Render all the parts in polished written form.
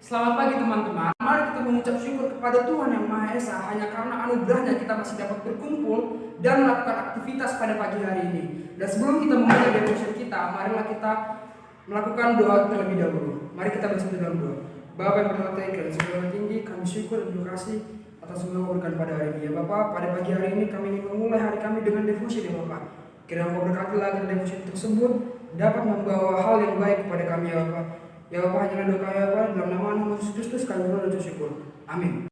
Selamat pagi teman-teman. Mari kita mengucap syukur kepada Tuhan Yang Maha Esa hanya karena anugerahnya kita masih dapat berkumpul dan melakukan aktivitas pada pagi hari ini. Dan sebelum kita memulai devotion kita, marilah kita melakukan doa terlebih dahulu. Mari kita bersatu dalam doa. Bapa yang berhati dan segala tinggi, kami syukur dan terima kasih atas semua yang berikan pada hari ini. Ya Bapak, pada pagi hari ini kami ingin memulai hari kami dengan devotion ya Bapak. Kiranya Engkau berkati lagi devotion tersebut dapat membawa hal yang baik kepada kami ya Bapak. Ya Bapak, hanyalah doa kami ya Bapak, dalam nama Yesus Kristus kami berdoa dan syukur. Amin.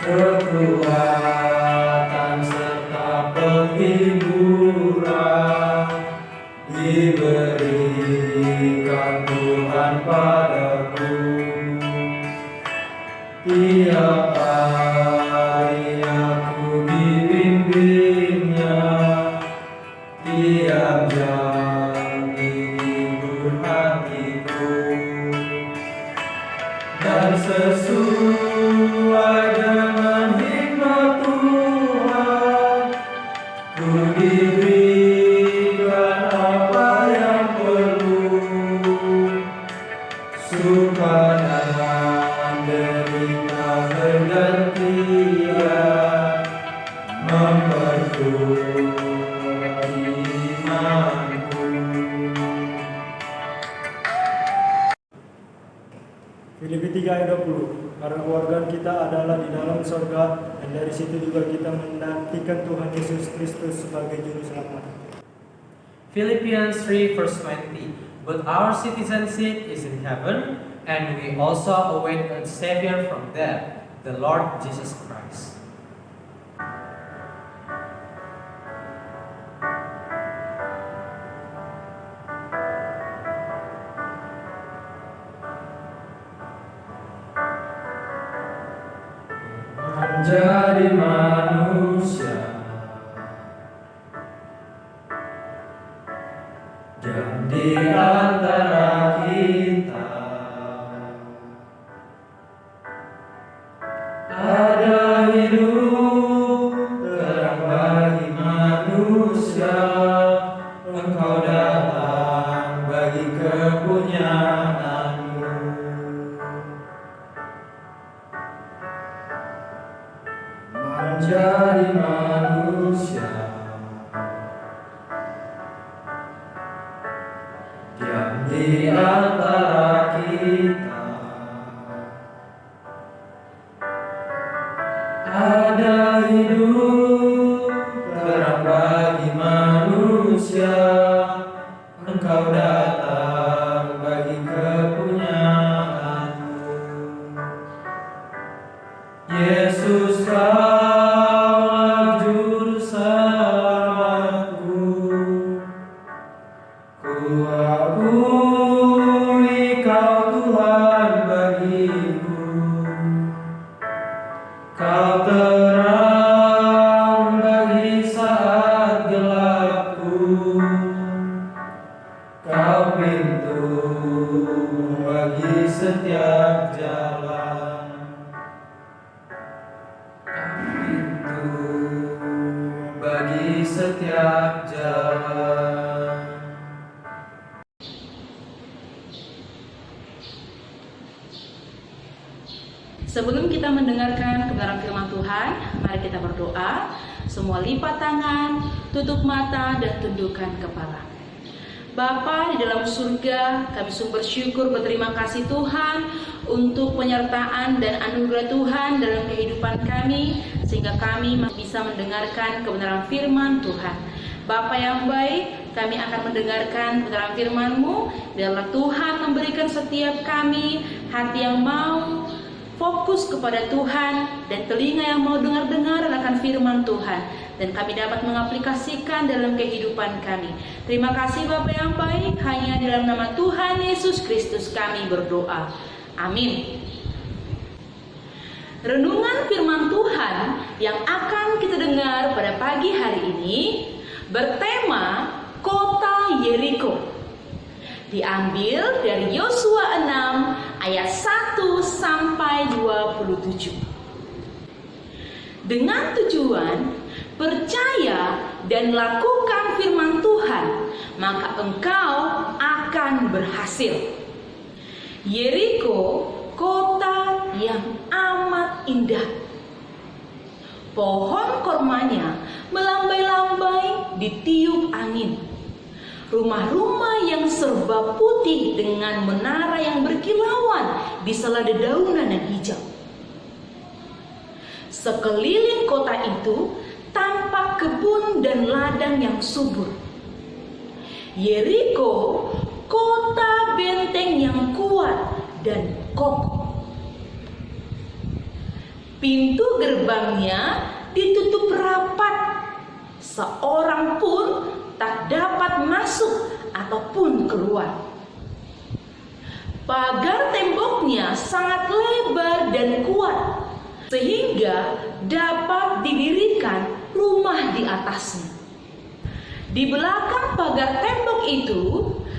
Kekuatan serta penghiburan diberikan Tuhan padaku. Tiap hari aku dibimbingnya, tiap jam menghibur hatiku, dan sesuai dengan hikmat Tuhan, ku diberikan apa yang perlu, suka dan derita bergantian, memperkuat imanku. Filipi 3 ayat 20. Karena keluarga kita adalah di dalam sorga, dan dari situ juga kita menantikan Tuhan Yesus Kristus sebagai juru selamat. Philippians 3 verse 20. But our citizenship is in heaven, and we also await a Savior from there, the Lord Jesus Christ. Menjadi manusia dan di antara kita ada hidup terang bagi manusia. Engkau datang bagi kepunyaanmu. Menjadi manusia yang di antara kita ada hidup terang bagi manusia. Engkau datang bagi kepunyaanmu. Yesus, Kaulah juru selamatku. Ku akui Kau Tuhan bagiku. Kau terang bagi saat gelapku. Kau pintu bagi setiap jalan. Pintu bagi setiap jalan. Sebelum kita mendengarkan kebenaran firman Tuhan, mari kita berdoa. Semua lipat tangan, tutup mata, dan tundukkan kepala. Bapa di dalam surga, kami sungguh bersyukur, berterima kasih Tuhan untuk penyertaan dan anugerah Tuhan dalam kehidupan kami, sehingga kami bisa mendengarkan kebenaran firman Tuhan. Bapa yang baik, kami akan mendengarkan kebenaran firman-Mu. Biarlah Tuhan memberikan setiap kami hati yang mau fokus kepada Tuhan dan telinga yang mau dengar-dengar akan firman Tuhan, dan kami dapat mengaplikasikan dalam kehidupan kami. Terima kasih Bapa yang baik, hanya di dalam nama Tuhan Yesus Kristus kami berdoa. Amin. Renungan firman Tuhan yang akan kita dengar pada pagi hari ini bertema Kota Yeriko. Diambil dari Yosua 6 ayat 1 sampai 27. Dengan tujuan percaya dan lakukan firman Tuhan, maka engkau akan akan berhasil. Yeriko, kota yang amat indah. Pohon kormanya melambai-lambai ditiup angin. Rumah-rumah yang serba putih dengan menara yang berkilauan di sela dedaunan yang hijau. Sekeliling kota itu tampak kebun dan ladang yang subur. Yeriko, kota benteng yang kuat dan kokoh. Pintu gerbangnya ditutup rapat. Seorang pun tak dapat masuk ataupun keluar. Pagar temboknya sangat lebar dan kuat, sehingga dapat didirikan rumah di atasnya. Di belakang pagar tembok itu,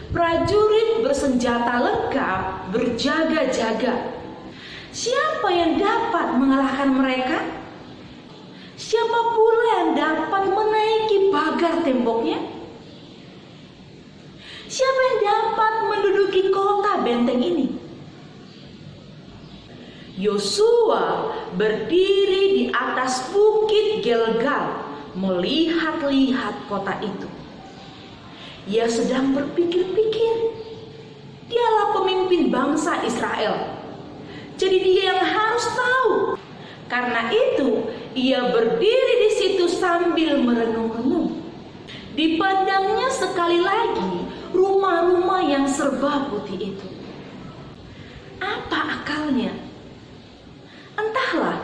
prajurit bersenjata lengkap berjaga-jaga. Siapa yang dapat mengalahkan mereka? Siapa pula yang dapat menaiki pagar temboknya? Siapa yang dapat menduduki kota benteng ini? Yosua berdiri di atas bukit Gilgal, melihat-lihat kota itu. Ia sedang berpikir-pikir. Dialah pemimpin bangsa Israel. Jadi dia yang harus tahu. Karena itu, ia berdiri di situ sambil merenung-renung. Dipandangnya sekali lagi rumah-rumah yang serba putih itu. Apa akalnya? Entahlah.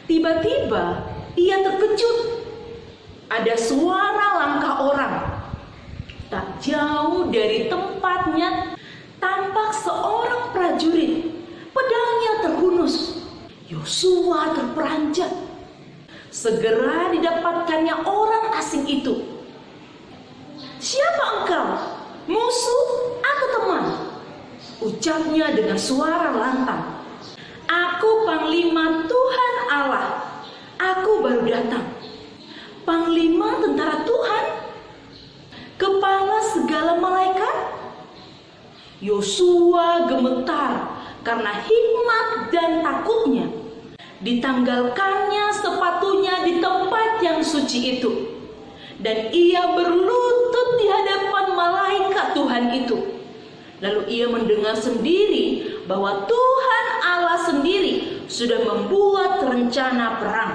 Tiba-tiba ia terkejut. Ada suara langkah orang. Tak jauh dari tempatnya tampak seorang prajurit. Pedangnya terhunus. Yosua terperanjat. Segera didapatkannya orang asing itu. Siapa engkau? Musuh atau teman? Ucapnya dengan suara lantang. Aku Panglima Tuhan Allah. Aku baru datang. Panglima tentara Tuhan? Kepala segala malaikat? Yosua gemetar karena hikmat dan takutnya. Ditanggalkannya sepatunya di tempat yang suci itu. Dan ia berlutut di hadapan malaikat Tuhan itu. Lalu ia mendengar sendiri bahwa Tuhan Allah sendiri sudah membuat rencana perang.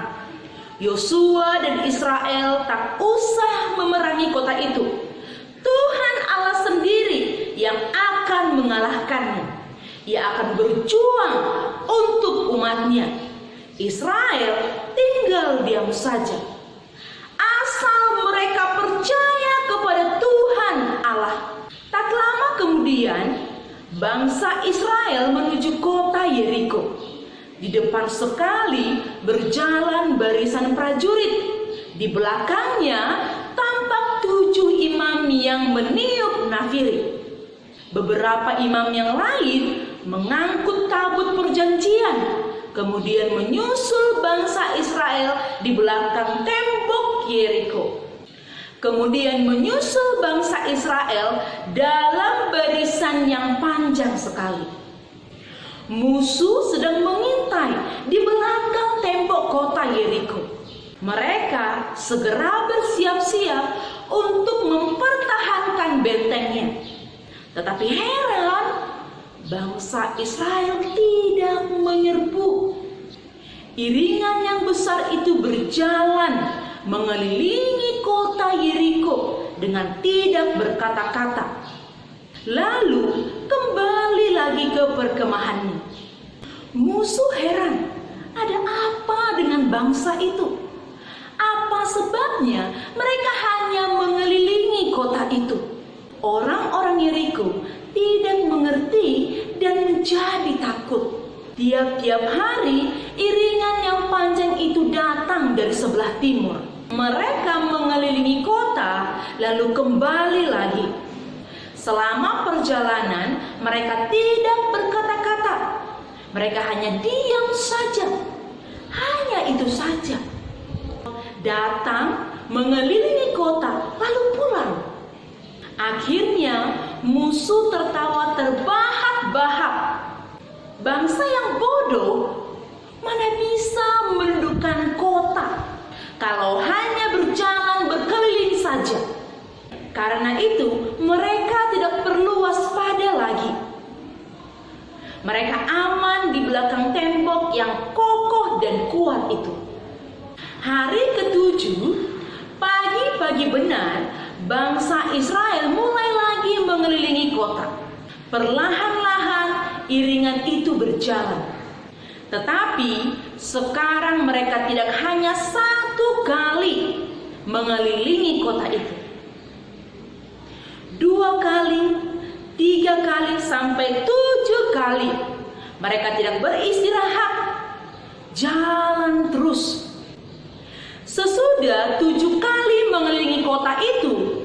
Yosua dan Israel tak usah memerangi kota itu. Tuhan Allah sendiri yang akan mengalahkannya. Ia akan berjuang untuk umatnya. Israel tinggal diam saja. Asal mereka percaya kepada Tuhan Allah. Tak lama kemudian, bangsa Israel menuju kota Yeriko. Di depan sekali berjalan barisan prajurit. Di belakangnya tampak 7 imam yang meniup nafiri. Beberapa imam yang lain mengangkut tabut perjanjian, kemudian menyusul bangsa Israel di belakang tembok Yeriko. Kemudian menyusul bangsa Israel dalam barisan yang panjang sekali. Musuh sedang mengintai di belakang tembok kota Yeriko. Mereka segera bersiap-siap untuk mempertahankan bentengnya. Tetapi heran, bangsa Israel tidak menyerbu. Iringan yang besar itu berjalan mengelilingi kota Yeriko dengan tidak berkata-kata. Lalu kembali lagi ke perkemahannya. Musuh heran, ada apa dengan bangsa itu? Apa sebabnya mereka hanya mengelilingi kota itu? Orang-orang Yeriko tidak mengerti dan menjadi takut. Tiap-tiap hari iringan yang panjang itu datang dari sebelah timur. Mereka mengelilingi kota lalu kembali lagi. Selama perjalanan mereka tidak berkata-kata. Mereka hanya diam saja. Hanya itu saja. Datang mengelilingi kota lalu pulang. Akhirnya musuh tertawa terbahak-bahak. Bangsa yang bodoh mana bisa menundukkan kota kalau hanya berjalan berkeliling saja. Karena itu mereka tidak perlu waspada lagi. Mereka aman di belakang tembok yang kokoh dan kuat itu. Hari ke-7, pagi-pagi benar, bangsa Israel mulai lagi mengelilingi kota. Perlahan-lahan iringan itu berjalan. Tetapi sekarang mereka tidak hanya 1 kali mengelilingi kota itu, 2 kali, 3 kali, sampai 7 kali. Mereka tidak beristirahat, jalan terus. Sesudah 7 kali mengelilingi kota itu,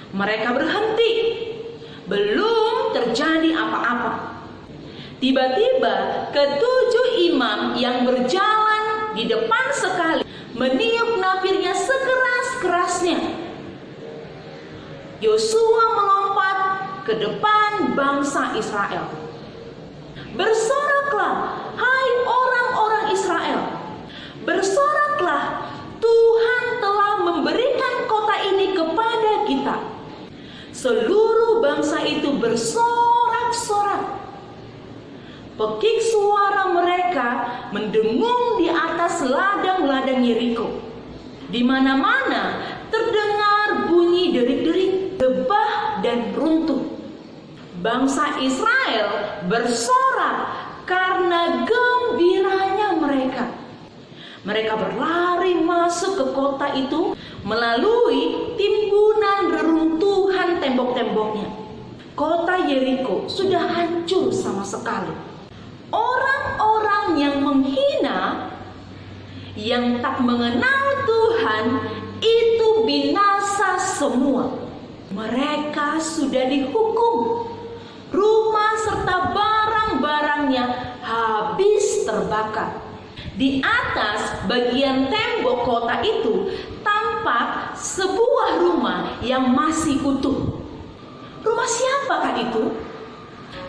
mereka berhenti. Belum terjadi apa-apa. Tiba-tiba ke-7 imam yang berjalan di depan sekali meniup nafirnya sekeras-kerasnya. Yosua melompat ke depan bangsa Israel. Bersoraklah, hai orang-orang Israel. Bersoraklah, Tuhan telah memberikan kota ini kepada kita. Seluruh bangsa itu bersorak-sorak. Pekik suara mereka mendengung di atas ladang-ladang Yeriko. Di mana-mana terdengar bunyi derik-derik, debah dan runtuh. Bangsa Israel bersorak karena gembiranya mereka. Mereka berlari masuk ke kota itu melalui timbunan reruntuhan tembok-temboknya. Kota Yeriko sudah hancur sama sekali. Orang-orang yang menghina, yang tak mengenal Tuhan, itu binasa semua. Mereka sudah dihukum. Rumah serta barang-barangnya habis terbakar. Di atas bagian tembok kota itu tampak sebuah rumah yang masih utuh. Rumah siapakah itu?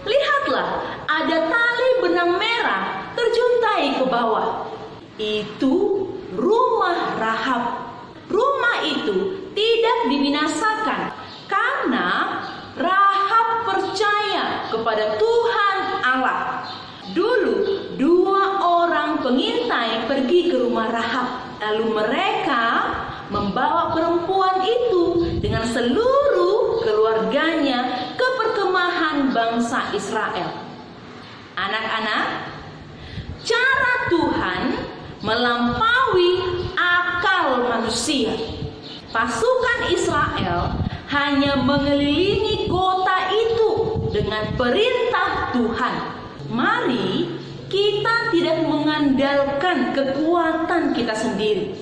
Lihatlah, ada tali benang merah terjuntai ke bawah. Itu rumah Rahab. Rumah itu tidak dibinasakan karena Rahab percaya kepada Tuhan Allah. Dulu 2 orang pengintai pergi ke rumah Rahab. Lalu mereka membawa perempuan itu dengan seluruh keluarganya ke perkemahan bangsa Israel. Anak-anak, cara Tuhan melampaui akal manusia. Pasukan Israel hanya mengelilingi kota itu dengan perintah Tuhan. Mari kita tidak mengandalkan kekuatan kita sendiri.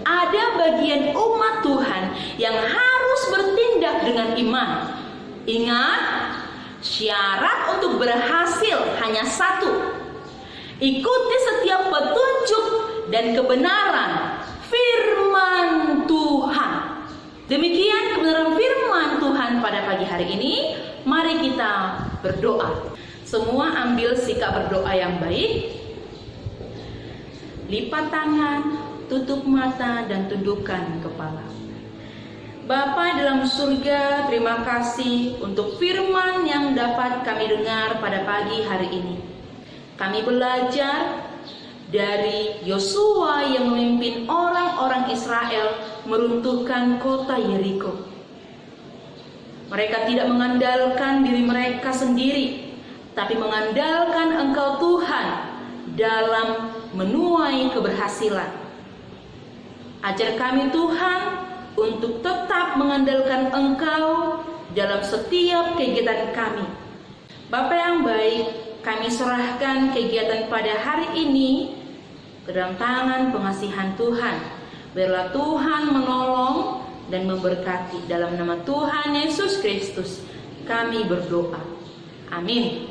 Ada bagian umat Tuhan yang harus bertindak dengan iman. Ingat, syarat untuk berhasil hanya 1. Ikuti setiap petunjuk dan kebenaran firman Tuhan. Demikian kebenaran firman Tuhan pada pagi hari ini. Mari kita berdoa. Semua ambil sikap berdoa yang baik. Lipat tangan, tutup mata dan tundukkan kepala. Bapa dalam surga, terima kasih untuk firman yang dapat kami dengar pada pagi hari ini. Kami belajar dari Yosua yang memimpin orang-orang Israel meruntuhkan kota Yeriko. Mereka tidak mengandalkan diri mereka sendiri, tapi mengandalkan Engkau Tuhan dalam menuai keberhasilan. Ajar kami Tuhan untuk tetap mengandalkan Engkau dalam setiap kegiatan kami. Bapa yang baik, kami serahkan kegiatan pada hari ini ke dalam tangan pengasihan Tuhan. Biarlah Tuhan menolong dan memberkati. Dalam nama Tuhan Yesus Kristus kami berdoa. Amin.